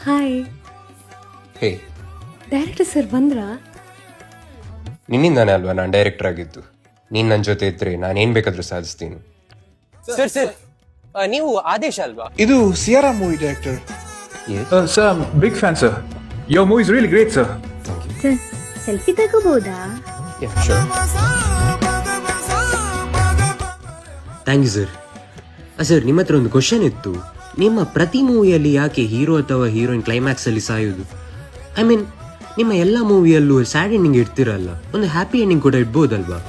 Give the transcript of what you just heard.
Hi ಹೇ, director sir ಬಂದ್ರಾ? ನಿನ್ನಿಂದಾನೆ ಅಲ್ವಾ ನಾನು director ಆಗಿದ್ದು. ನೀನು ನನ್ನ ಜೊತೆ ಇದ್ರೆ ನಾನೇನು ಬೇಕಾದರೂ ಸಾಧಿಸ್ತೀನಿ. ಸರ್ ನೀವು ಆದೇಶ ಅಲ್ವಾ? ಇದು Siyara movie director. Sir, I'm a big fan, sir. Your movie is really great, sir. Sir selfie ತಗೋಬಹುದಾ? Thank you sir. ಸರ್, ನಿಮ್ಮ ಹತ್ರ ಒಂದು ಕ್ವಶನ್ ಇತ್ತು. ನಿಮ್ಮ ಪ್ರತಿ ಮೂವಿಯಲ್ಲಿ ಯಾಕೆ ಹೀರೋ ಅಥವಾ ಹೀರೋಯಿನ್ ಕ್ಲೈಮ್ಯಾಕ್ಸಲ್ಲಿ ಸಾಯೋದು? ಐ ಮೀನ್, ನಿಮ್ಮ ಎಲ್ಲ ಮೂವಿಯಲ್ಲೂ ಸ್ಯಾಡ್ ಎಂಡಿಂಗ್ ಇಡ್ತಿರಲ್ಲ, ಒಂದು ಹ್ಯಾಪಿ ಎಂಡಿಂಗ್ ಕೂಡ ಇಡ್ಬೋದಲ್ವಾ?